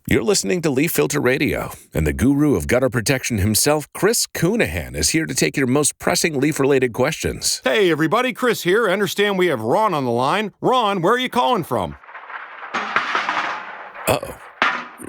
You're listening to Leaf Filter Radio, and the guru of gutter protection himself, Chris Coonahan, is here to take your most pressing leaf-related questions. Hey, everybody, Chris here. I understand we have Ron on the line. Ron, where are you calling from? Uh-oh.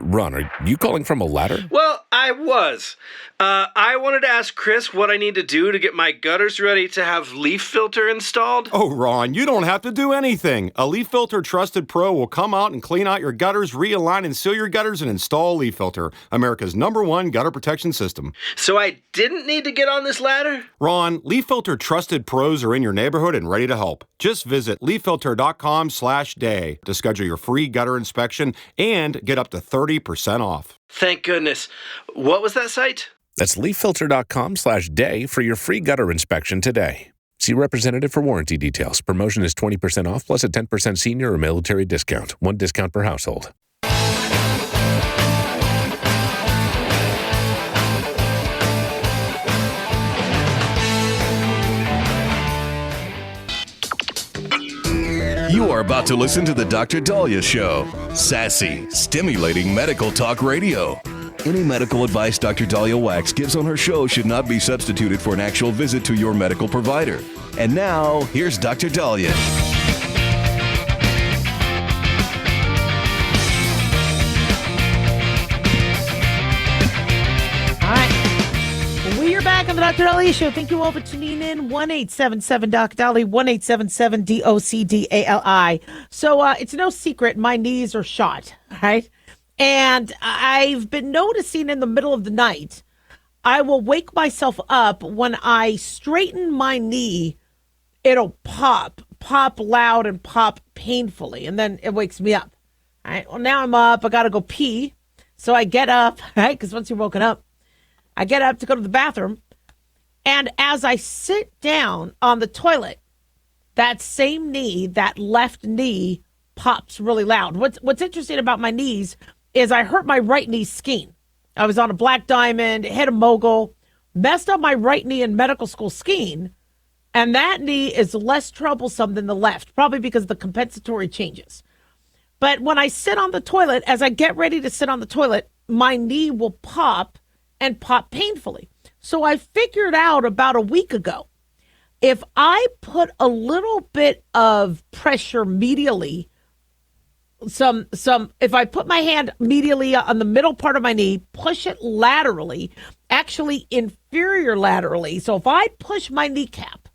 Ron, are you calling from a ladder? Well, I was. I wanted to ask Chris what I need to do to get my gutters ready to have leaf filter installed. Oh, Ron, you don't have to do anything. A Leaf Filter Trusted Pro will come out and clean out your gutters, realign and seal your gutters, and install Leaf Filter, America's #1 gutter protection system. So I didn't need to get on this ladder? Ron, Leaf Filter Trusted Pros are in your neighborhood and ready to help. Just visit leaffilter.com/day to schedule your free gutter inspection and get up to 30% off. Thank goodness. What was that site? That's leaffilter.com/day for your free gutter inspection today. See representative for warranty details. Promotion is 20% off plus a 10% senior or military discount. One discount per household. You are about to listen to the Dr. Daliah Show. Sassy, stimulating medical talk radio. Any medical advice Dr. Daliah Wax gives on her show should not be substituted for an actual visit to your medical provider. And now, here's Dr. Daliah. All right. We are back on the Dr. Daliah Show. Thank you all for tuning in. 1-877-Doc-Dali, 1-877-DOCDALI. So it's no secret my knees are shot, right? And I've been noticing in the middle of the night, I will wake myself up when I straighten my knee, it'll pop loud and pop painfully, and then it wakes me up. All right, well, now I'm up. I got to go pee. So I get up, right? Because once you're woken up, I get up to go to the bathroom. And as I sit down on the toilet, that same knee, that left knee, pops really loud. What's interesting about my knees is I hurt my right knee skiing. I was on a black diamond, hit a mogul, messed up my right knee in medical school skiing, and that knee is less troublesome than the left, probably because of the compensatory changes. But when I sit on the toilet, as I get ready to sit on the toilet, my knee will pop and pop painfully. So I figured out about a week ago, if I put a little bit of pressure medially, if I put my hand medially on the middle part of my knee, push it laterally, actually inferior laterally. So if I push my kneecap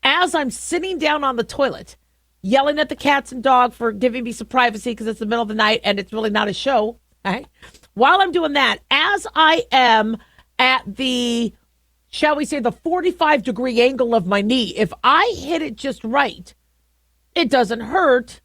as I'm sitting down on the toilet, yelling at the cats and dog for giving me some privacy because it's the middle of the night and it's really not a show, right? While I'm doing that, as I am at the, shall we say, the 45-degree angle of my knee, if I hit it just right, it doesn't hurt.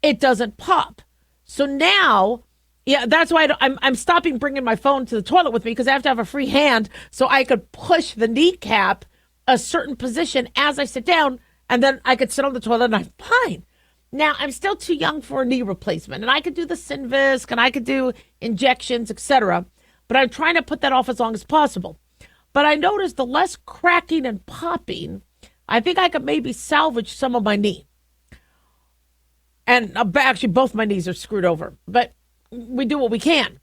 It doesn't pop. So now, yeah, that's why I'm stopping bringing my phone to the toilet with me, because I have to have a free hand so I could push the kneecap a certain position as I sit down, and then I could sit on the toilet and I'm fine. Now, I'm still too young for a knee replacement, and I could do the Synvisc and I could do injections, etc., but I'm trying to put that off as long as possible. But I noticed the less cracking and popping, I think I could maybe salvage some of my knee. And actually, both my knees are screwed over, but we do what we can.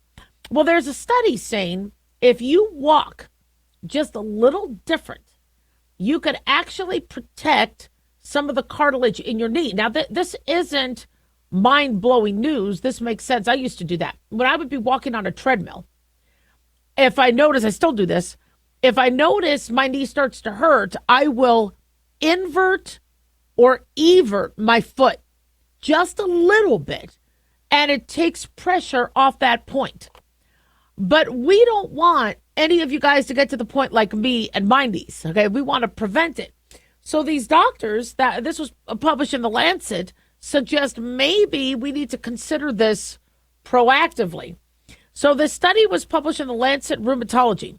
Well, there's a study saying if you walk just a little different, you could actually protect some of the cartilage in your knee. Now, this isn't mind-blowing news. This makes sense. I used to do that. When I would be walking on a treadmill, if I notice, I still do this, if I notice my knee starts to hurt, I will invert or evert my foot just a little bit, and it takes pressure off that point. But we don't want any of you guys to get to the point like me and my knees, okay? We want to prevent it. So these doctors, that this was published in The Lancet, suggest maybe we need to consider this proactively. So this study was published in The Lancet Rheumatology,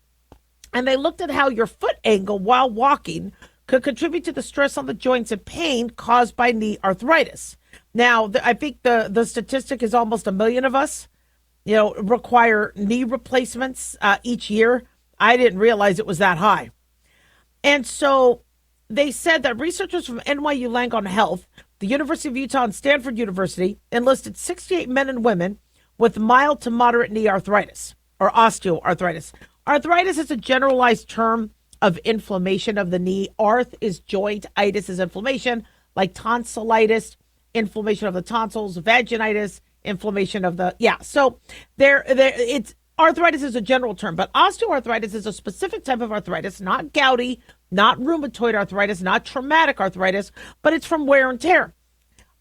and they looked at how your foot angle while walking could contribute to the stress on the joints and pain caused by knee arthritis. Now, I think the statistic is almost 1 million of us, require knee replacements each year. I didn't realize it was that high. And so they said that researchers from NYU Langone Health, the University of Utah, and Stanford University enlisted 68 men and women with mild to moderate knee arthritis or osteoarthritis. Arthritis is a generalized term of inflammation of the knee. Arth is joint, itis is inflammation, like tonsillitis, inflammation of the tonsils, vaginitis, inflammation of the, So it's arthritis is a general term, but osteoarthritis is a specific type of arthritis, not gouty, not rheumatoid arthritis, not traumatic arthritis, but it's from wear and tear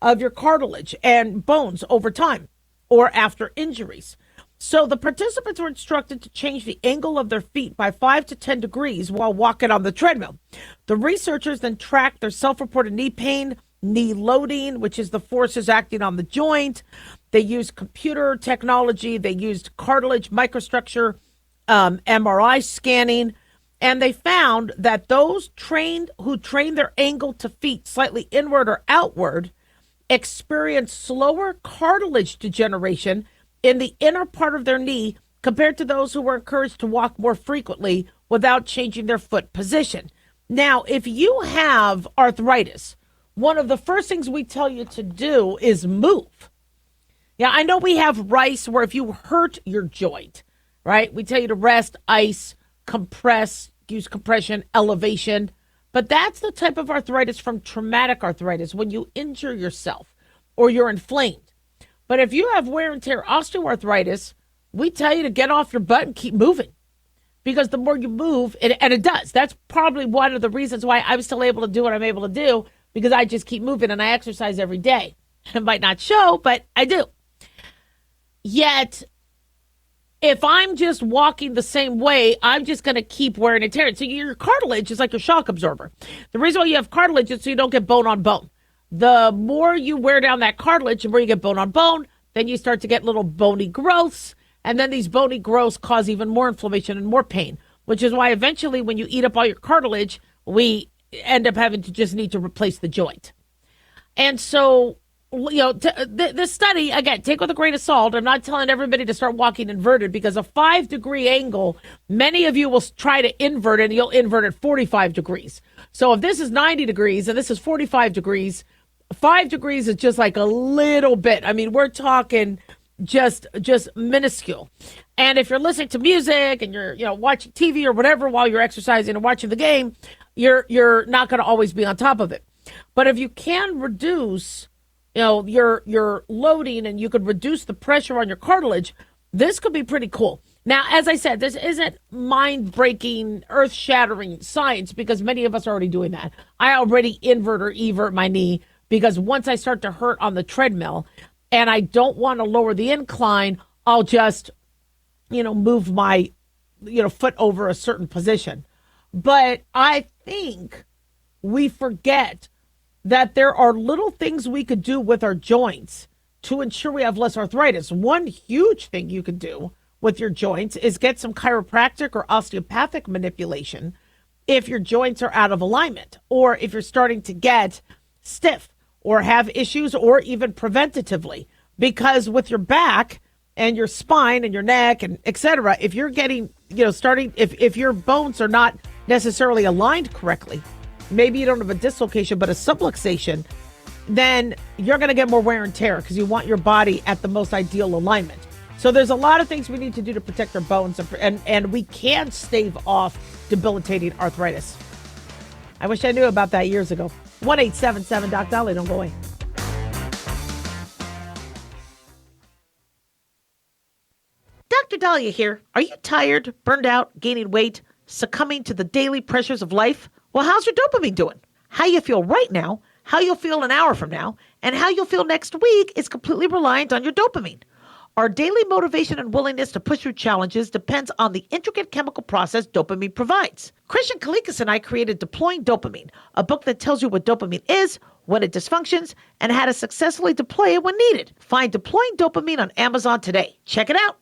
of your cartilage and bones over time or after injuries. So the participants were instructed to change the angle of their feet by 5 to 10 degrees while walking on the treadmill. The researchers then tracked their self-reported knee pain, knee loading, which is the forces acting on the joint. They used computer technology. They used cartilage microstructure, MRI scanning, and they found that those who trained their angle to feet slightly inward or outward experienced slower cartilage degeneration in the inner part of their knee compared to those who were encouraged to walk more frequently without changing their foot position. Now, if you have arthritis, one of the first things we tell you to do is move. Yeah, I know we have rice where if you hurt your joint, right, we tell you to rest, ice, compress, use compression, elevation. But that's the type of arthritis from traumatic arthritis, when you injure yourself or you're inflamed. But if you have wear and tear osteoarthritis, we tell you to get off your butt and keep moving. Because the more you move, and it does. That's probably one of the reasons why I'm still able to do what I'm able to do, because I just keep moving and I exercise every day. It might not show, but I do. Yet, if I'm just walking the same way, I'm just going to keep wearing and tearing. So your cartilage is like your shock absorber. The reason why you have cartilage is so you don't get bone on bone. The more you wear down that cartilage, the more you get bone on bone, then you start to get little bony growths. And then these bony growths cause even more inflammation and more pain, which is why eventually when you eat up all your cartilage, we end up having to just need to replace the joint. And so, this study, again, take with a grain of salt. I'm not telling everybody to start walking inverted, because a 5-degree angle, many of you will try to invert it and you'll invert at 45 degrees. So if this is 90 degrees and this is 45 degrees, 5 degrees is just like a little bit. I mean, we're talking just minuscule. And if you're listening to music and you're watching TV or whatever while you're exercising or watching the game, you're not going to always be on top of it. But if you can reduce your loading and you could reduce the pressure on your cartilage, this could be pretty cool. Now, as I said, this isn't mind-breaking, earth-shattering science, because many of us are already doing that. I already invert or evert my knee, because once I start to hurt on the treadmill and I don't want to lower the incline, I'll just, move my, foot over a certain position. But I think we forget that there are little things we could do with our joints to ensure we have less arthritis. One huge thing you could do with your joints is get some chiropractic or osteopathic manipulation if your joints are out of alignment, or if you're starting to get stiff or have issues, or even preventatively. Because with your back and your spine and your neck and etc., if you're getting, if your bones are not necessarily aligned correctly, maybe you don't have a dislocation, but a subluxation, then you're going to get more wear and tear, because you want your body at the most ideal alignment. So there's a lot of things we need to do to protect our bones, and we can stave off debilitating arthritis. I wish I knew about that years ago. 1-877-DOC-DALIAH. Don't go away. Dr. Daliah here. Are you tired, burned out, gaining weight, succumbing to the daily pressures of life? Well, how's your dopamine doing? How you feel right now, how you'll feel an hour from now, and how you'll feel next week is completely reliant on your dopamine. Our daily motivation and willingness to push through challenges depends on the intricate chemical process dopamine provides. Christian Kalikas and I created Deploying Dopamine, a book that tells you what dopamine is, when it dysfunctions, and how to successfully deploy it when needed. Find Deploying Dopamine on Amazon today. Check it out.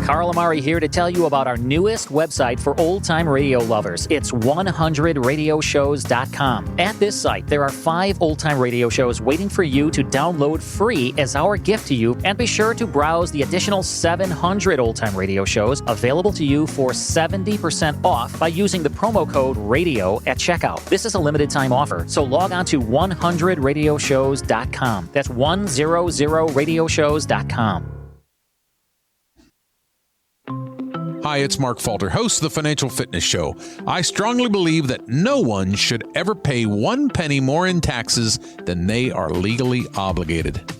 Carl Amari here to tell you about our newest website for old-time radio lovers. It's 100radioshows.com. At this site, there are 5 old-time radio shows waiting for you to download free as our gift to you, and be sure to browse the additional 700 old-time radio shows available to you for 70% off by using the promo code RADIO at checkout. This is a limited-time offer, so log on to 100radioshows.com. That's 100radioshows.com. Hi, it's Mark Falter, host of the Financial Fitness Show. I strongly believe that no one should ever pay 1 penny more in taxes than they are legally obligated.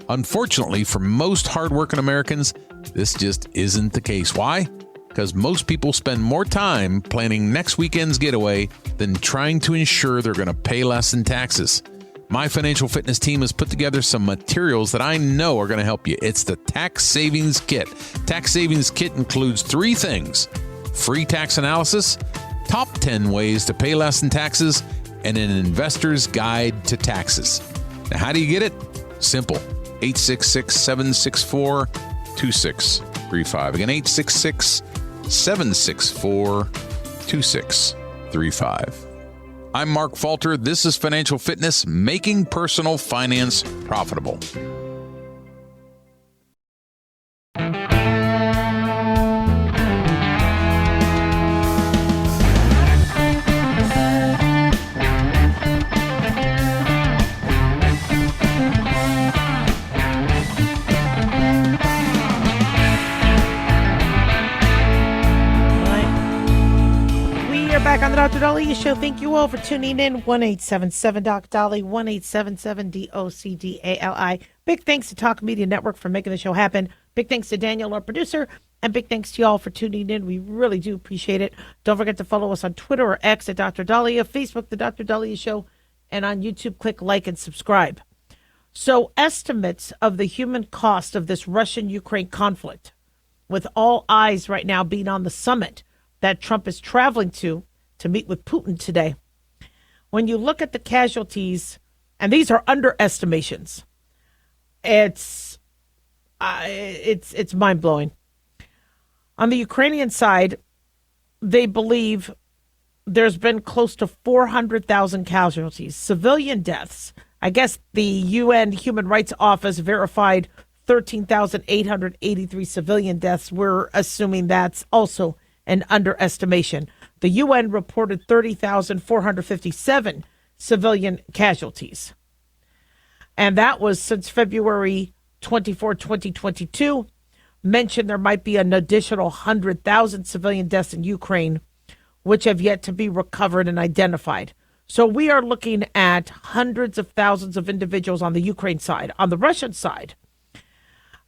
Unfortunately, for most hardworking Americans, this just isn't the case. Why? Because most people spend more time planning next weekend's getaway than trying to ensure they're going to pay less in taxes. My financial fitness team has put together some materials that I know are going to help you. It's the Tax Savings Kit. Tax Savings Kit includes 3 things: free tax analysis, top 10 ways to pay less in taxes, and an investor's guide to taxes. Now, how do you get it? Simple. 866-764-2635. Again, 866-764-2635. I'm Mark Falter. This is Financial Fitness, making personal finance profitable. Back on the Dr. Daliah Show. Thank you all for tuning in. 1-877-DOC-DALI, 1-877-DOCDALI. Big thanks to Talk Media Network for making the show happen. Big thanks to Daniel, our producer, and big thanks to you all for tuning in. We really do appreciate it. Don't forget to follow us on Twitter or X at Dr. Daliah, Facebook, The Dr. Daliah Show, and on YouTube, click like and subscribe. So estimates of the human cost of this Russian-Ukraine conflict, with all eyes right now being on the summit that Trump is traveling to meet with Putin today. When you look at the casualties, and these are underestimations, it's mind-blowing. On the Ukrainian side, they believe there's been close to 400,000 casualties, civilian deaths. I guess the UN Human Rights Office verified 13,883 civilian deaths. We're assuming that's also an underestimation. The UN reported 30,457 civilian casualties. And that was since February 24, 2022. Mentioned there might be an additional 100,000 civilian deaths in Ukraine, which have yet to be recovered and identified. So we are looking at hundreds of thousands of individuals on the Ukraine side. On the Russian side,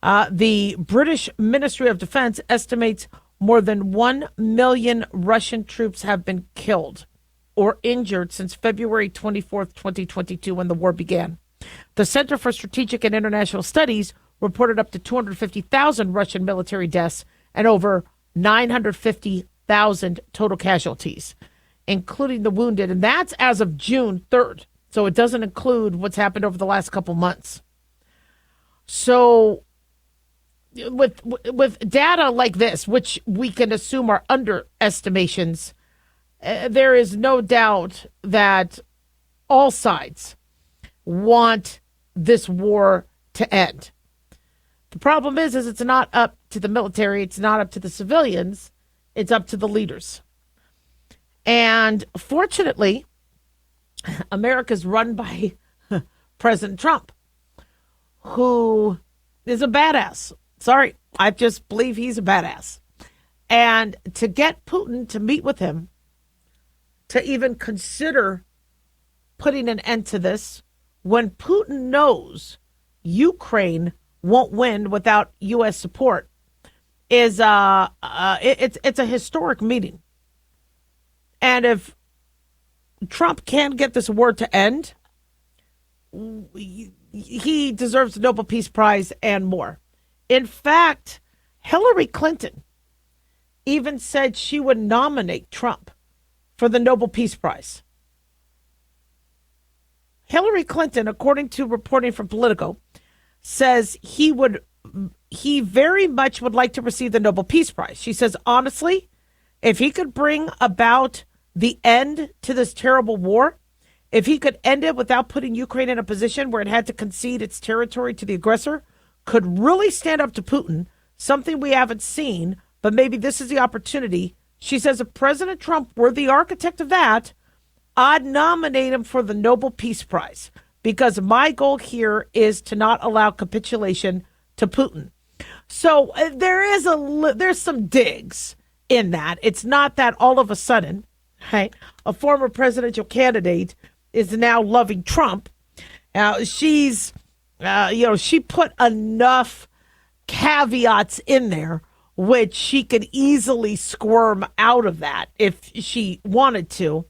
the British Ministry of Defense estimates more than 1 million Russian troops have been killed or injured since February 24th, 2022, when the war began. The Center for Strategic and International Studies reported up to 250,000 Russian military deaths and over 950,000 total casualties, including the wounded. And that's as of June 3rd. So it doesn't include what's happened over the last couple months. So with data like this, which we can assume are underestimations, there is no doubt that all sides want this war to end. The problem is it's not up to the military, it's not up to the civilians, it's up to the leaders. And fortunately, America's run by President Trump, who is a badass. Sorry, I just believe he's a badass. And to get Putin to meet with him, to even consider putting an end to this, when Putin knows Ukraine won't win without U.S. support, is it's a historic meeting. And if Trump can get this war to end, he deserves the Nobel Peace Prize and more. In fact, Hillary Clinton even said she would nominate Trump for the Nobel Peace Prize. Hillary Clinton, according to reporting from Politico, says he very much would like to receive the Nobel Peace Prize. She says, honestly, if he could bring about the end to this terrible war, if he could end it without putting Ukraine in a position where it had to concede its territory to the aggressor, could really stand up to Putin, something we haven't seen, but maybe this is the opportunity. She says if President Trump were the architect of that, I'd nominate him for the Nobel Peace Prize, because my goal here is to not allow capitulation to Putin. So there's some digs in that. It's not that all of a sudden, right, a former presidential candidate is now loving Trump. She's, she put enough caveats in there, which she could easily squirm out of that if she wanted to.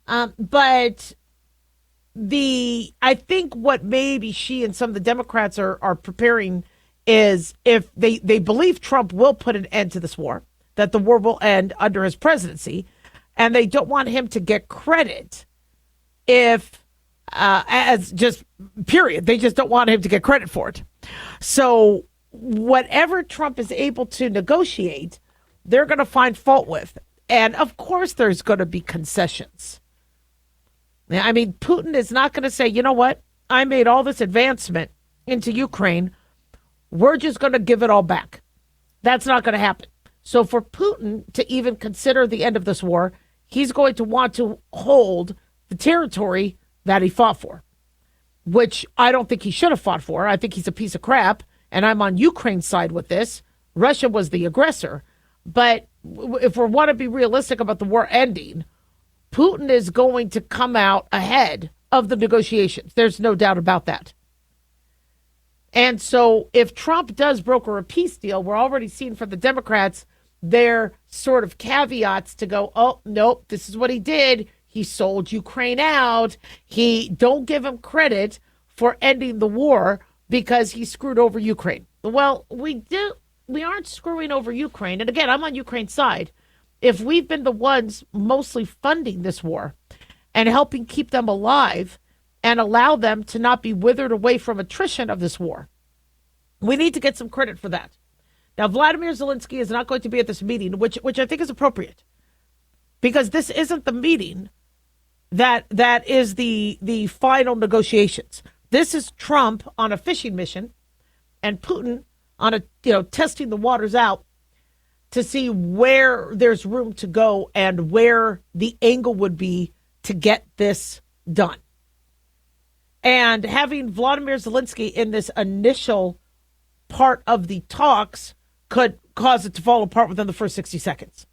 But I think what maybe she and some of the Democrats are preparing is if they believe Trump will put an end to this war, that the war will end under his presidency, and they don't want him to get credit if, as just period, they just don't want him to get credit for it. So whatever Trump is able to negotiate, they're going to find fault with. And of course, there's going to be concessions. I mean, Putin is not going to say, you know what? I made all this advancement into Ukraine. We're just going to give it all back. That's not going to happen. So for Putin to even consider the end of this war, he's going to want to hold the territory that he fought for, which I don't think he should have fought for. I think he's a piece of crap, and I'm on Ukraine's side with this. Russia was the aggressor. But if we want to be realistic about the war ending, Putin is going to come out ahead of the negotiations. There's no doubt about that. And so if Trump does broker a peace deal, we're already seeing from the Democrats their sort of caveats to go, oh, nope, this is what he did. He sold Ukraine out. Don't give him credit for ending the war because he screwed over Ukraine. Well, we aren't screwing over Ukraine. And again, I'm on Ukraine's side. If we've been the ones mostly funding this war and helping keep them alive and allow them to not be withered away from attrition of this war, we need to get some credit for that. Now, Vladimir Zelensky is not going to be at this meeting, which I think is appropriate, because this isn't the meeting that is the final negotiations. This is Trump on a fishing mission and Putin on a testing the waters out to see where there's room to go and where the angle would be to get this done. And having Vladimir Zelensky in this initial part of the talks could cause it to fall apart within the first 60 seconds.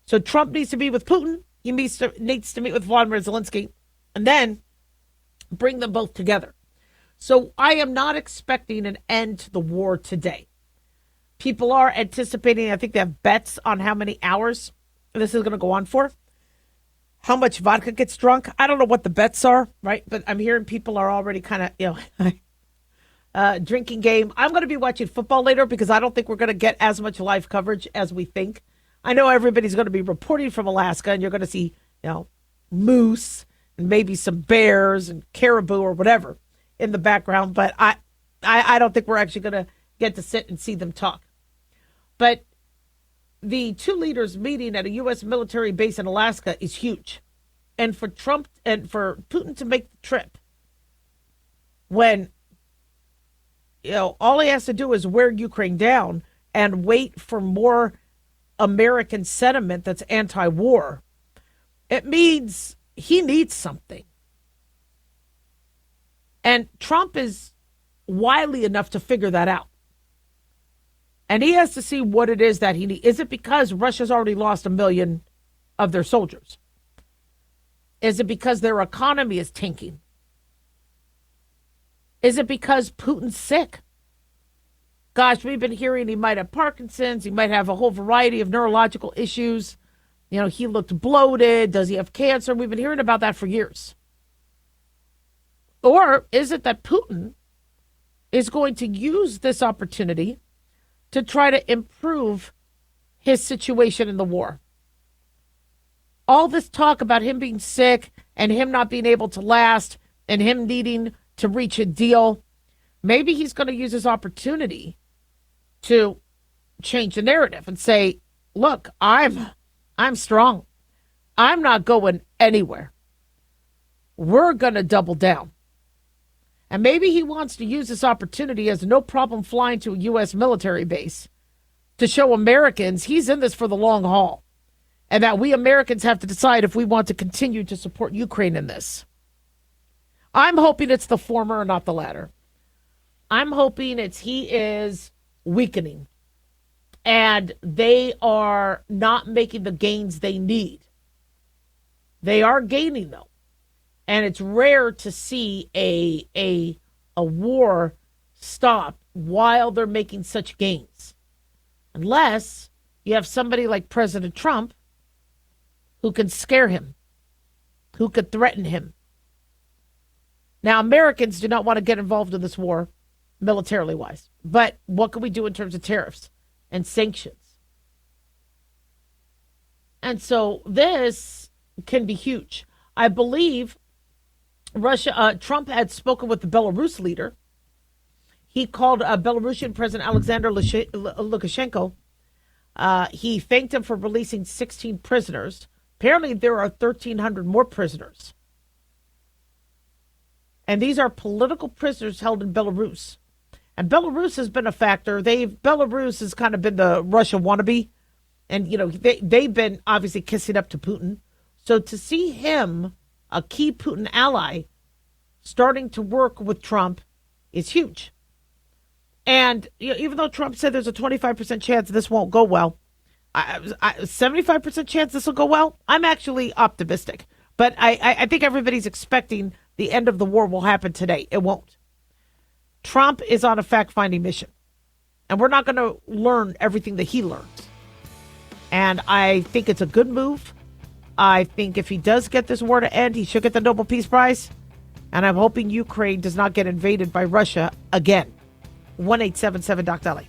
So Trump needs to be with Putin. He needs to meet with Vladimir Zelensky and then bring them both together. So I am not expecting an end to the war today. People are anticipating, I think they have bets on how many hours this is going to go on for, how much vodka gets drunk. I don't know what the bets are, right? But I'm hearing people are already kind of, drinking game. I'm going to be watching football later because I don't think we're going to get as much live coverage as we think. I know everybody's going to be reporting from Alaska, and you're going to see, moose and maybe some bears and caribou or whatever in the background. But I don't think we're actually going to get to sit and see them talk. But the two leaders meeting at a U.S. military base in Alaska is huge. And for Trump and for Putin to make the trip when, all he has to do is wear Ukraine down and wait for more American sentiment that's anti-war, it means he needs something. And Trump is wily enough to figure that out. And he has to see what it is that he needs. Is it because Russia's already lost 1 million of their soldiers? Is it because their economy is tanking? Is it because Putin's sick? Gosh, we've been hearing he might have Parkinson's. He might have a whole variety of neurological issues. He looked bloated. Does he have cancer? We've been hearing about that for years. Or is it that Putin is going to use this opportunity to try to improve his situation in the war? All this talk about him being sick and him not being able to last and him needing to reach a deal, maybe he's going to use this opportunity to change the narrative and say, look, I'm strong. I'm not going anywhere. We're going to double down. And maybe he wants to use this opportunity as no problem flying to a U.S. military base to show Americans he's in this for the long haul and that we Americans have to decide if we want to continue to support Ukraine in this. I'm hoping it's the former and not the latter. I'm hoping he is weakening And they are not making the gains they need. They are gaining, though. And it's rare to see a war stop while they're making such gains. Unless you have somebody like President Trump who can scare him, who could threaten him. Now, Americans do not want to get involved in this war, militarily wise. But what can we do in terms of tariffs and sanctions? And so this can be huge. I believe Trump had spoken with the Belarus leader. He called Belarusian President Alexander Lukashenko. He thanked him for releasing 16 prisoners. Apparently, there are 1,300 more prisoners. And these are political prisoners held in Belarus. And Belarus has been a factor. Belarus has kind of been the Russia wannabe. And, they've been obviously kissing up to Putin. So to see him, a key Putin ally, starting to work with Trump is huge. And even though Trump said there's a 25% chance this won't go well, 75% chance this will go well, I'm actually optimistic. But I think everybody's expecting the end of the war will happen today. It won't. Trump is on a fact-finding mission. And we're not going to learn everything that he learns. And I think it's a good move. I think if he does get this war to end, he should get the Nobel Peace Prize. And I'm hoping Ukraine does not get invaded by Russia again. 1-877-DOC-DALI.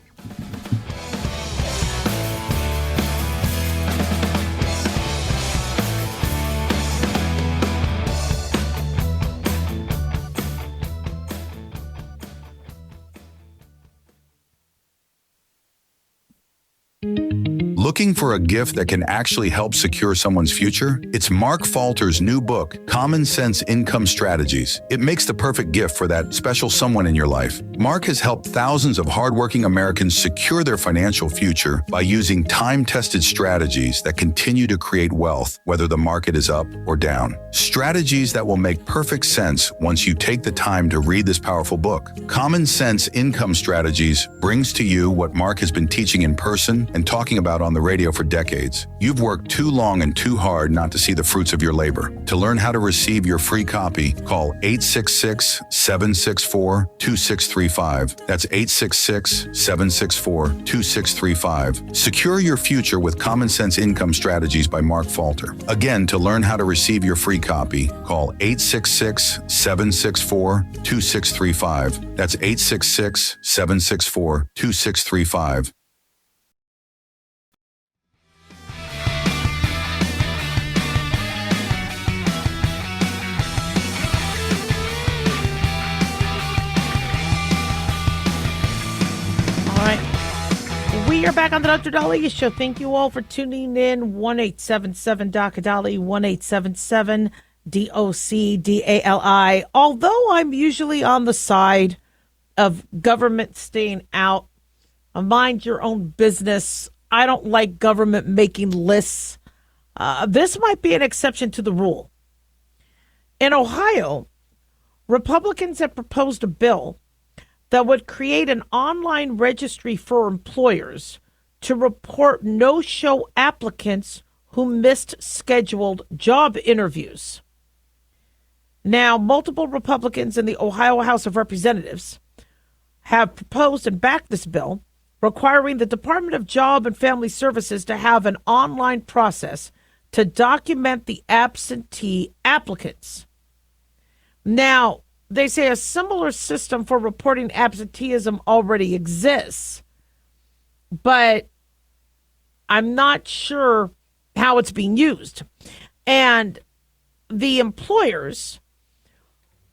Looking for a gift that can actually help secure someone's future? It's Mark Falter's new book, Common Sense Income Strategies. It makes the perfect gift for that special someone in your life. Mark has helped thousands of hardworking Americans secure their financial future by using time-tested strategies that continue to create wealth, whether the market is up or down. Strategies that will make perfect sense once you take the time to read this powerful book. Common Sense Income Strategies brings to you what Mark has been teaching in person and talking about on the radio for decades. You've worked too long and too hard not to see the fruits of your labor. To learn how to receive your free copy, call 866-764-2635. That's 866-764-2635. Secure your future with Common Sense Income Strategies by Mark Falter. Again, to learn how to receive your free copy, call 866-764-2635. That's 866-764-2635. We are back on the Dr. Daliah Show. Thank you all for tuning in. 1-877-DOC-DALI, 1-877-DOC-DALI. Although I'm usually on the side of government staying out, mind your own business. I don't like government making lists. This might be an exception to the rule. In Ohio, Republicans have proposed a bill that would create an online registry for employers to report no-show applicants who missed scheduled job interviews. Now, multiple Republicans in the Ohio House of Representatives have proposed and backed this bill requiring the Department of Job and Family Services to have an online process to document the absentee applicants. Now, they say a similar system for reporting absenteeism already exists, but I'm not sure how it's being used. And the employers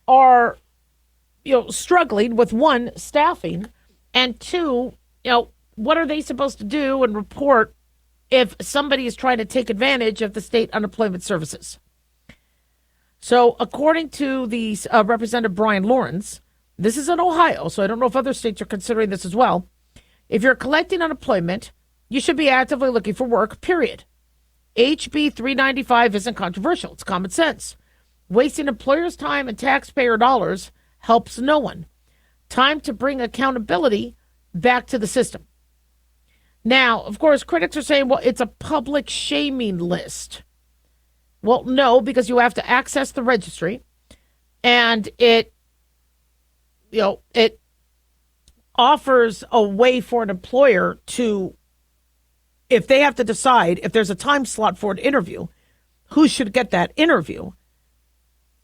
are, struggling with, one, staffing, and two, what are they supposed to do and report if somebody is trying to take advantage of the state unemployment services? So according to the Representative Brian Lawrence, this is in Ohio, so I don't know if other states are considering this as well. If you're collecting unemployment, you should be actively looking for work, period. HB 395 isn't controversial. It's common sense. Wasting employers' time and taxpayer dollars helps no one. Time to bring accountability back to the system. Now, of course, critics are saying, well, it's a public shaming list. Well, no, because you have to access the registry, and it offers a way for an employer to, if they have to decide if there's a time slot for an interview, who should get that interview,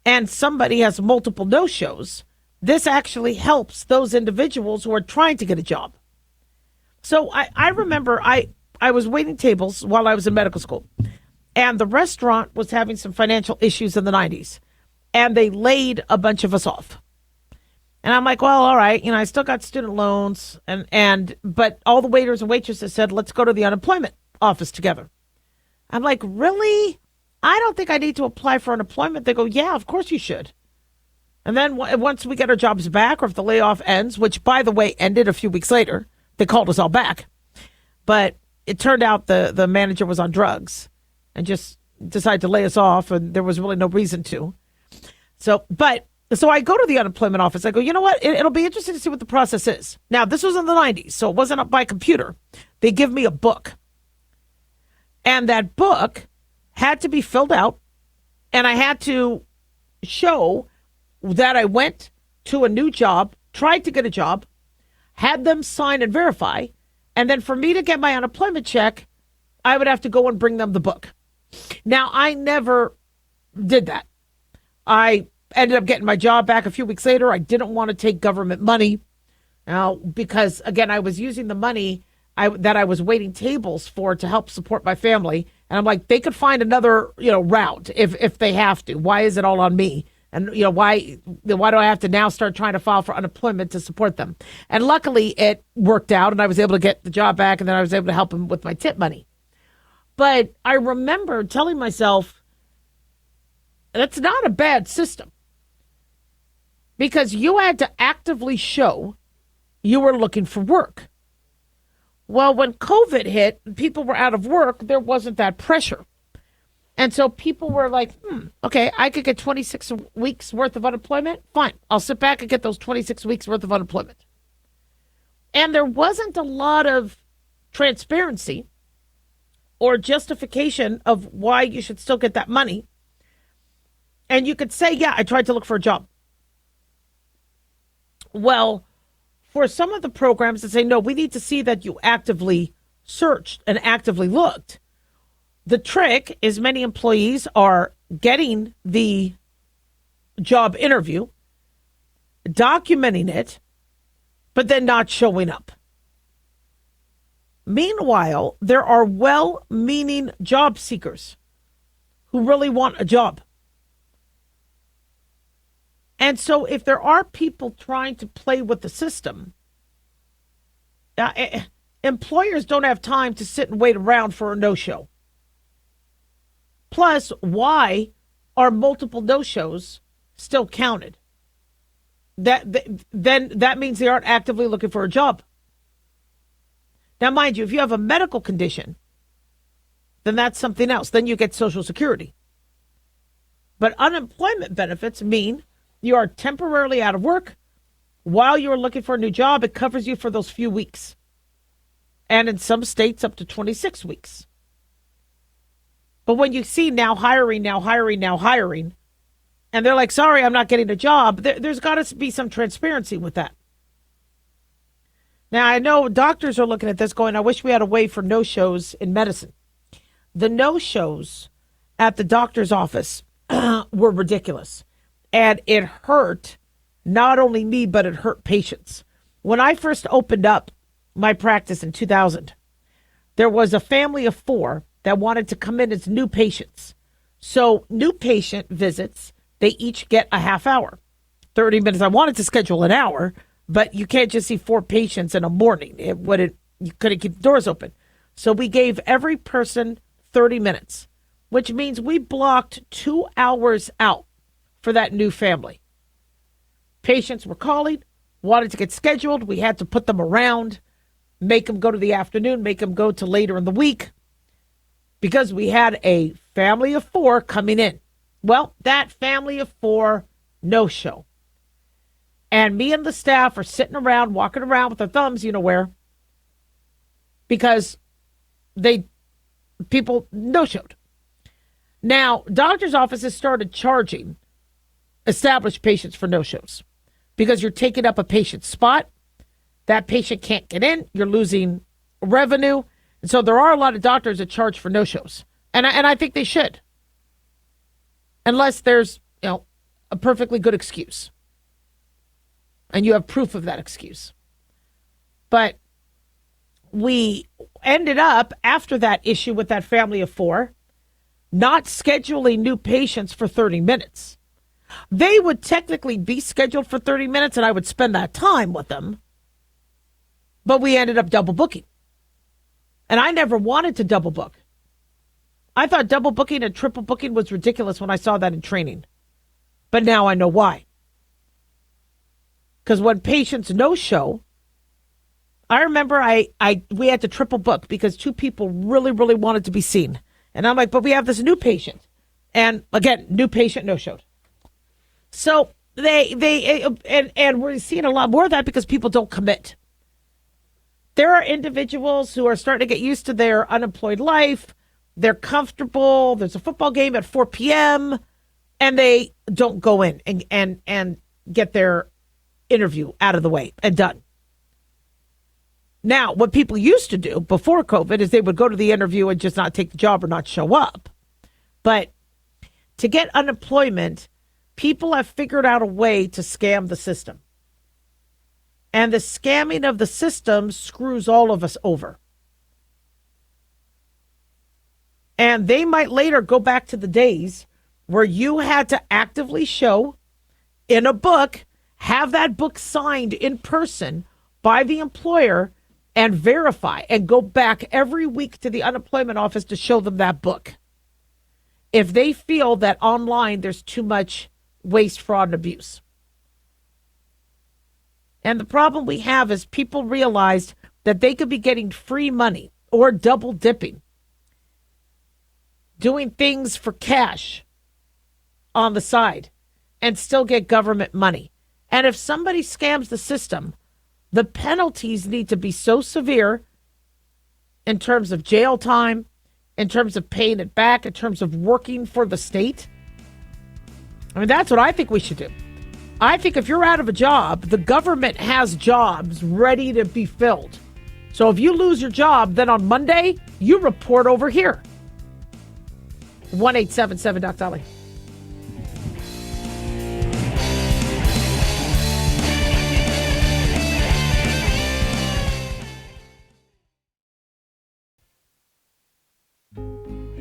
and somebody has multiple no-shows, this actually helps those individuals who are trying to get a job. So I remember I was waiting tables while I was in medical school, and the restaurant was having some financial issues in the 90s, and they laid a bunch of us off. And I'm like, well, all right, I still got student loans, but all the waiters and waitresses said, let's go to the unemployment office together. I'm like, really? I don't think I need to apply for unemployment. They go, yeah, of course you should. And then once we get our jobs back, or if the layoff ends, which, by the way, ended a few weeks later, they called us all back. But it turned out the manager was on drugs and just decided to lay us off, and there was really no reason to. So I go to the unemployment office. I go, you know what? It'll be interesting to see what the process is. Now, this was in the 90s, so it wasn't up by computer. They give me a book. And that book had to be filled out, and I had to show that I went to a new job, tried to get a job, had them sign and verify, and then for me to get my unemployment check, I would have to go and bring them the book. Now, I never did that. I ended up getting my job back a few weeks later. I didn't want to take government money because, again, I was using the money that I was waiting tables for to help support my family. And I'm like, they could find another, route if they have to. Why is it all on me? And, why do I have to now start trying to file for unemployment to support them? And luckily it worked out, and I was able to get the job back, and then I was able to help them with my tip money. But I remember telling myself, that's not a bad system, because you had to actively show you were looking for work. Well, when COVID hit, people were out of work. There wasn't that pressure. And so people were like, okay, I could get 26 weeks worth of unemployment. Fine. I'll sit back and get those 26 weeks worth of unemployment. And there wasn't a lot of transparency or justification of why you should still get that money. And you could say, yeah, I tried to look for a job. Well, for some of the programs that say, no, we need to see that you actively searched and actively looked. The trick is many employees are getting the job interview, documenting it, but then not showing up. Meanwhile, there are well-meaning job seekers who really want a job. And so if there are people trying to play with the system, employers don't have time to sit and wait around for a no-show. Plus, why are multiple no-shows still counted? Then that means they aren't actively looking for a job. Now, mind you, if you have a medical condition, then that's something else. Then you get Social Security. But unemployment benefits mean you are temporarily out of work while you're looking for a new job. It covers you for those few weeks. And in some states, up to 26 weeks. But when you see now hiring, and they're like, sorry, I'm not getting a job, there's got to be some transparency with that. Now, I know doctors are looking at this going, I wish we had a way for no-shows in medicine. The no-shows at the doctor's office were ridiculous. And it hurt not only me, but it hurt patients. When I first opened up my practice in 2000, there was a family of 4 that wanted to come in as new patients. So new patient visits, they each get a half hour, 30 minutes. I wanted to schedule an hour, but you can't just see 4 patients in a morning. You couldn't keep the doors open. So we gave every person 30 minutes, which means we blocked 2 hours out for that new family. Patients were calling, wanted to get scheduled. We had to put them around, make them go to the afternoon, make them go to later in the week, because we had a family of 4 coming in. Well, that family of 4, no show. And me and the staff are sitting around, walking around with our thumbs, where, because people no-showed. Now, doctors' offices started charging established patients for no-shows because you're taking up a patient's spot. That patient can't get in. You're losing revenue. And so there are a lot of doctors that charge for no-shows. And I think they should. Unless there's, a perfectly good excuse. And you have proof of that excuse. But we ended up, after that issue with that family of 4, not scheduling new patients for 30 minutes. They would technically be scheduled for 30 minutes, and I would spend that time with them. But we ended up double booking. And I never wanted to double book. I thought double booking and triple booking was ridiculous when I saw that in training. But now I know why. Because when patients no-show, I remember we had to triple book because 2 people really, really wanted to be seen. And I'm like, but we have this new patient. And again, new patient no-showed. So and we're seeing a lot more of that because people don't commit. There are individuals who are starting to get used to their unemployed life. They're comfortable. There's a football game at 4 p.m. and they don't go in and get their interview out of the way and done. Now, what people used to do before COVID is they would go to the interview and just not take the job or not show up. But to get unemployment, people have figured out a way to scam the system. And the scamming of the system screws all of us over. And they might later go back to the days where you had to actively show in a book, have that book signed in person by the employer and verify and go back every week to the unemployment office to show them that book. If they feel that online there's too much waste, fraud, and abuse. And the problem we have is people realized that they could be getting free money or double dipping, doing things for cash on the side and still get government money. And if somebody scams the system, the penalties need to be so severe in terms of jail time, in terms of paying it back, in terms of working for the state. I mean, that's what I think we should do. I think if you're out of a job, the government has jobs ready to be filled. So if you lose your job, then on Monday, you report over here. 1-877-DOC-DALIAH.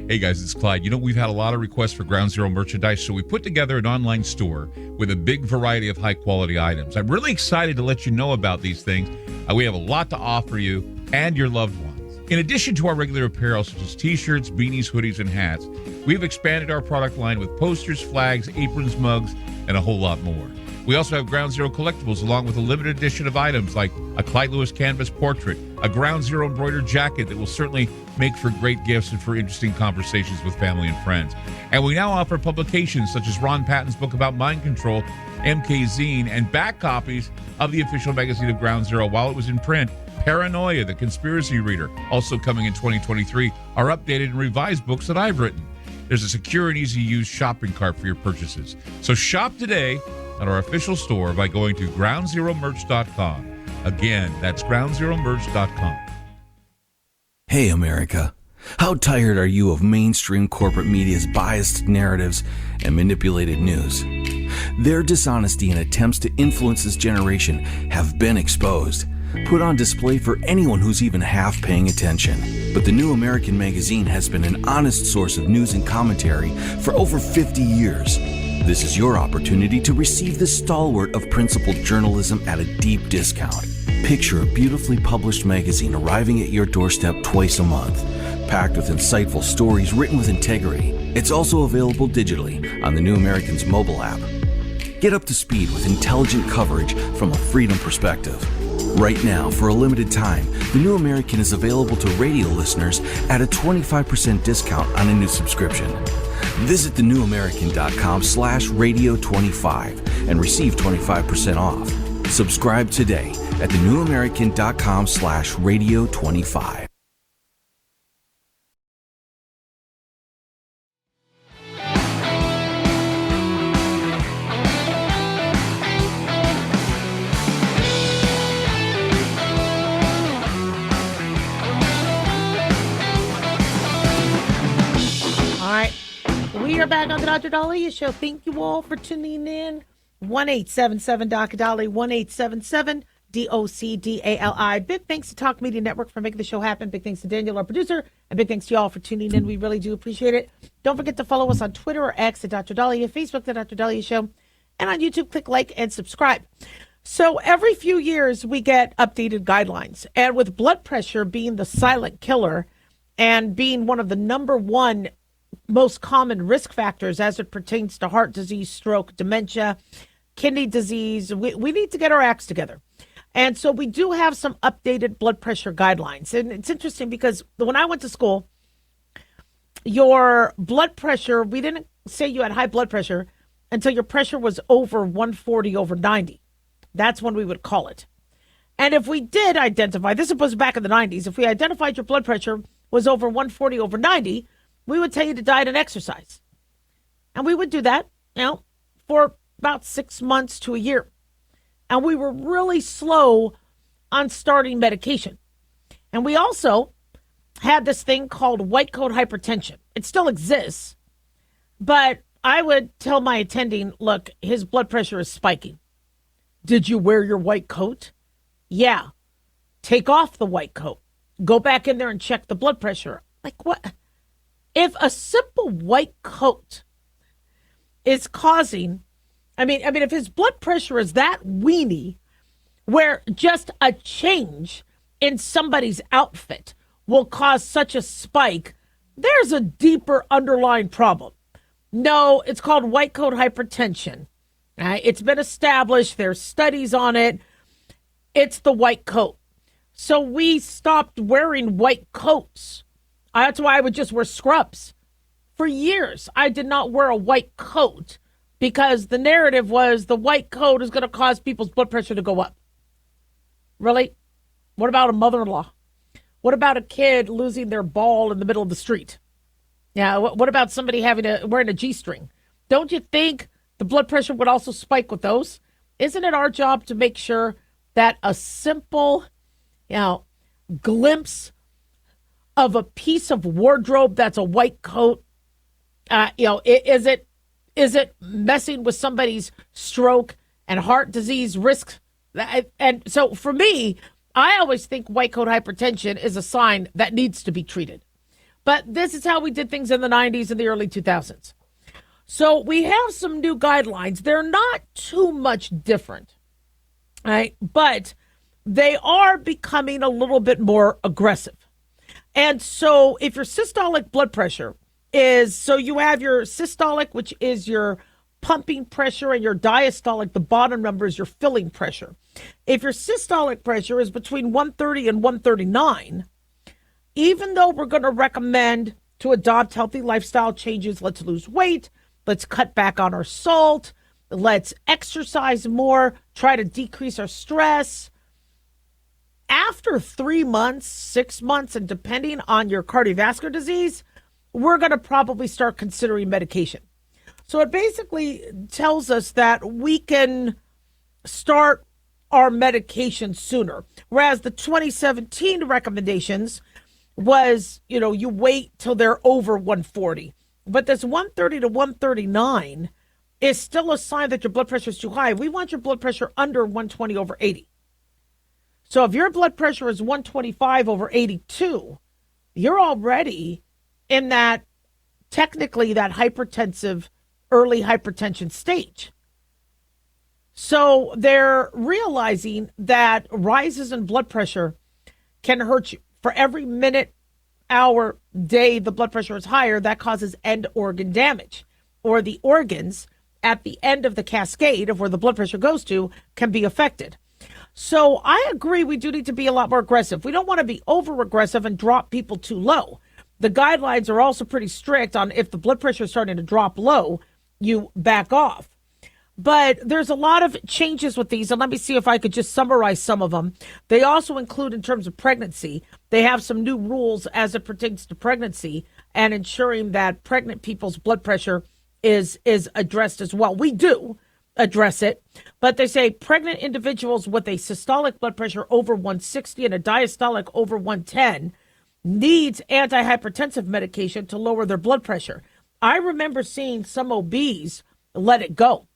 Hey guys, it's Clyde. We've had a lot of requests for Ground Zero merchandise, so we put together an online store with a big variety of high-quality items. I'm really excited to let you know about these things. We have a lot to offer you and your loved ones. In addition to our regular apparel, such as t-shirts, beanies, hoodies, and hats, we've expanded our product line with posters, flags, aprons, mugs, and a whole lot more. We also have Ground Zero collectibles along with a limited edition of items like a Clyde Lewis canvas portrait, a Ground Zero embroidered jacket that will certainly make for great gifts and for interesting conversations with family and friends. And we now offer publications such as Ron Patton's book about mind control, MK Zine, and back copies of the official magazine of Ground Zero while it was in print. Paranoia, the Conspiracy Reader, also coming in 2023, are updated and revised books that I've written. There's a secure and easy-to-use shopping cart for your purchases. So shop today at our official store by going to groundzeromerch.com. Again, that's groundzeromerch.com. Hey, America. How tired are you of mainstream corporate media's biased narratives and manipulated news? Their dishonesty and attempts to influence this generation have been exposed, put on display for anyone who's even half paying attention. But the New American Magazine has been an honest source of news and commentary for over 50 years. This is your opportunity to receive the stalwart of principled journalism at a deep discount. Picture a beautifully published magazine arriving at your doorstep twice a month, packed with insightful stories written with integrity. It's also available digitally on the New American's mobile app. Get up to speed with intelligent coverage from a freedom perspective. Right now, for a limited time, the New American is available to radio listeners at a 25% discount on a new subscription. Visit thenewamerican.com/radio25 and receive 25% off. Subscribe today at thenewamerican.com/radio25. We are back on the Dr. Daliah Show. Thank you all for tuning in. 1-877-Dr. Daliah, 1-877-DOCDALI. Big thanks to Talk Media Network for making the show happen. Big thanks to Daniel, our producer. And big thanks to y'all for tuning in. We really do appreciate it. Don't forget to follow us on Twitter or X at Dr. Daliah, Facebook, The Dr. Daliah Show. And on YouTube, click like and subscribe. So every few years, we get updated guidelines. And with blood pressure being the silent killer and being one of the number one most common risk factors as it pertains to heart disease, stroke, dementia, kidney disease, we need to get our acts together. And so we do have some updated blood pressure guidelines. And it's interesting because when I went to school, your blood pressure, we didn't say you had high blood pressure until your pressure was over 140/90. That's when we would call it. And if we did identify, this was back in the 90s, if we identified your blood pressure was over 140/90, we would tell you to diet and exercise. And we would do that, for about 6 months to a year. And we were really slow on starting medication. And we also had this thing called white coat hypertension. It still exists, but I would tell my attending, look, his blood pressure is spiking. Did you wear your white coat? Yeah. Take off the white coat. Go back in there and check the blood pressure. Like what? If a simple white coat is causing, if his blood pressure is that weenie, where just a change in somebody's outfit will cause such a spike, there's a deeper underlying problem. No, it's called white coat hypertension. It's been established. There's studies on it. It's the white coat. So we stopped wearing white coats. That's why I would just wear scrubs. For years, I did not wear a white coat because the narrative was the white coat is going to cause people's blood pressure to go up. Really? What about a mother-in-law? What about a kid losing their ball in the middle of the street? Yeah, what about somebody wearing a G-string? Don't you think the blood pressure would also spike with those? Isn't it our job to make sure that a simple, glimpse of a piece of wardrobe that's a white coat, is it messing with somebody's stroke and heart disease risk? And so for me, I always think white coat hypertension is a sign that needs to be treated. But this is how we did things in the 90s and the early 2000s. So we have some new guidelines. They're not too much different, right? But they are becoming a little bit more aggressive. And so if your systolic blood pressure so you have your systolic, which is your pumping pressure, and your diastolic, the bottom number, is your filling pressure. If your systolic pressure is between 130 and 139, even though we're going to recommend to adopt healthy lifestyle changes, let's lose weight, let's cut back on our salt, let's exercise more, try to decrease our stress. After 3 months, 6 months, and depending on your cardiovascular disease, we're going to probably start considering medication. So it basically tells us that we can start our medication sooner. Whereas the 2017 recommendations was, you wait till they're over 140. But this 130 to 139 is still a sign that your blood pressure is too high. We want your blood pressure under 120/80. So if your blood pressure is 125/82, you're already in that, technically, that hypertensive, early hypertension stage. So they're realizing that rises in blood pressure can hurt you. For every minute, hour, day the blood pressure is higher, that causes end organ damage. Or the organs at the end of the cascade of where the blood pressure goes to can be affected. So I agree we do need to be a lot more aggressive. We don't want to be over-aggressive and drop people too low. The guidelines are also pretty strict on if the blood pressure is starting to drop low, you back off. But there's a lot of changes with these, and let me see if I could just summarize some of them. They also include, in terms of pregnancy, they have some new rules as it pertains to pregnancy and ensuring that pregnant people's blood pressure is addressed as well. We do address it, but they say pregnant individuals with a systolic blood pressure over 160 and a diastolic over 110 needs antihypertensive medication to lower their blood pressure. I remember seeing some OBs let it go.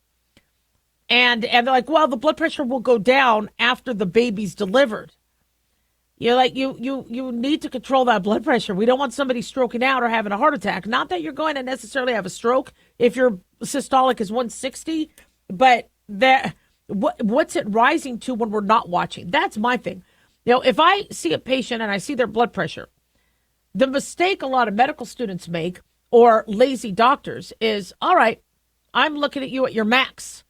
And they're like, well, the blood pressure will go down after the baby's delivered. You're like, you need to control that blood pressure. We don't want somebody stroking out or having a heart attack. Not that you're going to necessarily have a stroke if your systolic is 160, but what's it rising to when we're not watching? That's my thing. If I see a patient and I see their blood pressure, the mistake a lot of medical students make or lazy doctors is, all right, I'm looking at you at your max.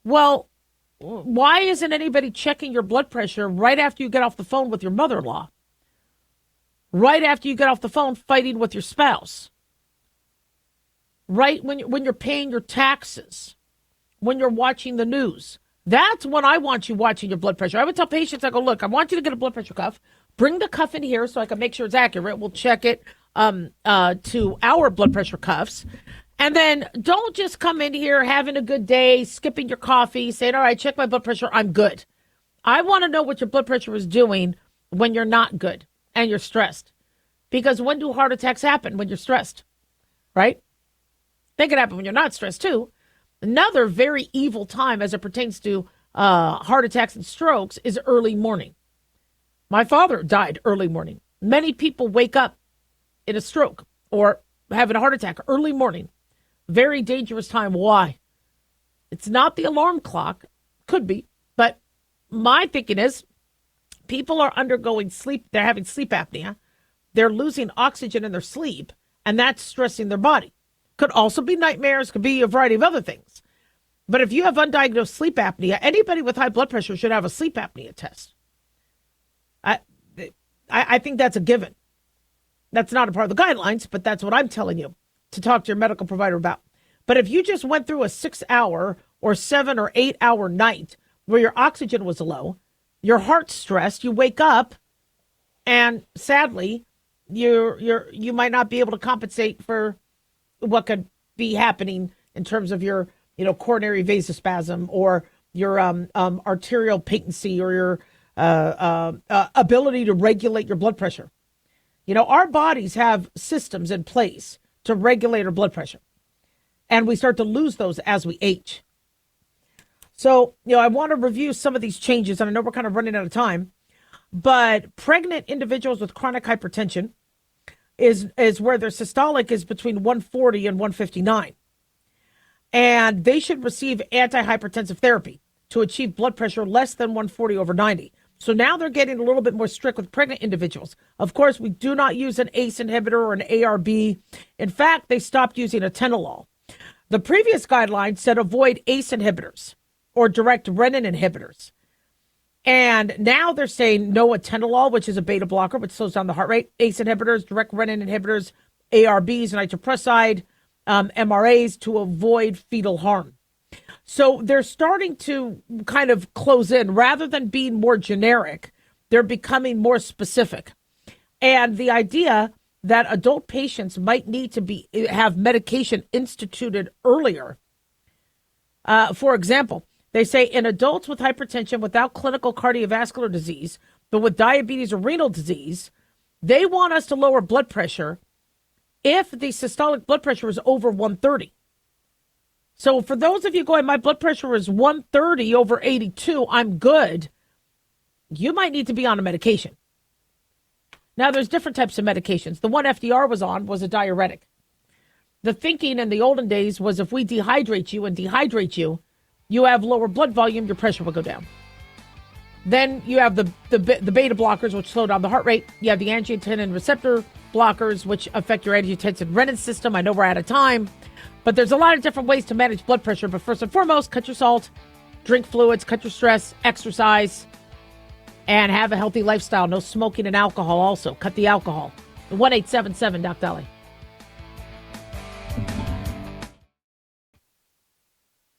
Well, why isn't anybody checking your blood pressure right after you get off the phone with your mother-in-law? Right after you get off the phone fighting with your spouse? Right when you're paying your taxes? When you're watching the news? That's when I want you watching your blood pressure. I would tell patients, I go, look, I want you to get a blood pressure cuff. Bring the cuff in here so I can make sure it's accurate. We'll check it to our blood pressure cuffs. And then don't just come in here having a good day, skipping your coffee, saying, all right, check my blood pressure, I'm good. I want to know what your blood pressure is doing when you're not good and you're stressed. Because when do heart attacks happen? When you're stressed, right? They can happen when you're not stressed too. Another very evil time as it pertains to heart attacks and strokes is early morning. My father died early morning. Many people wake up in a stroke or having a heart attack early morning. Very dangerous time. Why? It's not the alarm clock. Could be. But my thinking is people are undergoing sleep. They're having sleep apnea. They're losing oxygen in their sleep, and that's stressing their body. Could also be nightmares. Could be a variety of other things. But if you have undiagnosed sleep apnea, anybody with high blood pressure should have a sleep apnea test. I think that's a given. That's not a part of the guidelines, but that's what I'm telling you to talk to your medical provider about. But if you just went through a 6-hour or 7 or 8 hour night where your oxygen was low, your heart's stressed, you wake up, and sadly, you might not be able to compensate for what could be happening in terms of your coronary vasospasm or your arterial patency or your ability to regulate your blood pressure. Our bodies have systems in place to regulate our blood pressure. And we start to lose those as we age. So, I want to review some of these changes, and I know we're kind of running out of time, but pregnant individuals with chronic hypertension is where their systolic is between 140 and 159. And they should receive antihypertensive therapy to achieve blood pressure less than 140/90. So now they're getting a little bit more strict with pregnant individuals. Of course, we do not use an ACE inhibitor or an ARB. In fact, they stopped using atenolol. The previous guidelines said avoid ACE inhibitors or direct renin inhibitors. And now they're saying no atenolol, which is a beta blocker, which slows down the heart rate, ACE inhibitors, direct renin inhibitors, ARBs, nitroprusside, MRAs to avoid fetal harm. So they're starting to kind of close in. Rather than being more generic, they're becoming more specific. And the idea that adult patients might need to have medication instituted earlier. For example, they say in adults with hypertension without clinical cardiovascular disease, but with diabetes or renal disease, they want us to lower blood pressure if the systolic blood pressure is over 130. So for those of you going, my blood pressure is 130/82, I'm good, you might need to be on a medication. Now, there's different types of medications. The one FDR was on was a diuretic. The thinking in the olden days was if we dehydrate you, you have lower blood volume, your pressure will go down. Then you have the beta blockers, which slow down the heart rate. You have the angiotensin receptor blockers, which affect your angiotensin renin system. I know we're out of time, but there's a lot of different ways to manage blood pressure. But first and foremost, cut your salt, drink fluids, cut your stress, exercise, and have a healthy lifestyle. No smoking and alcohol also. Cut the alcohol. 1-877 Doc Daliah.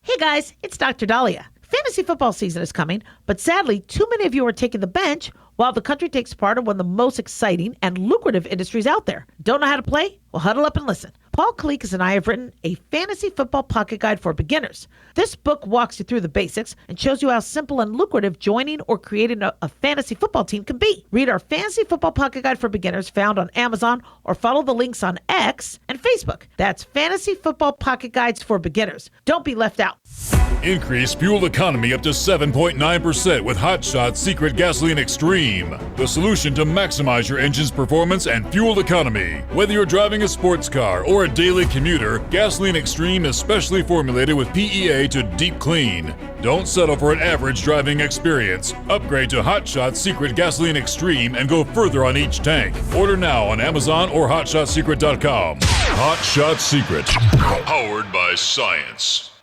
Hey guys, it's Dr. Daliah. Fantasy football season is coming, but sadly, too many of you are taking the bench while the country takes part in one of the most exciting and lucrative industries out there. Don't know how to play? Well, huddle up and listen. Paul Kalikas and I have written a fantasy football pocket guide for beginners. This book walks you through the basics and shows you how simple and lucrative joining or creating a fantasy football team can be. Read our fantasy football pocket guide for beginners found on Amazon or follow the links on X and Facebook. That's Fantasy Football Pocket Guides for Beginners. Don't be left out. Increase fuel economy up to 7.9% with Hot Shot's Secret Gasoline Extreme, the solution to maximize your engine's performance and fuel economy. Whether you're driving a sports car or a daily commuter, Gasoline Extreme is specially formulated with PEA to deep clean. Don't settle for an average driving experience. Upgrade to Hot Shot's Secret Gasoline Extreme and go further on each tank. Order now on Amazon or HotShotSecret.com. Hot Shot Secret, powered by science.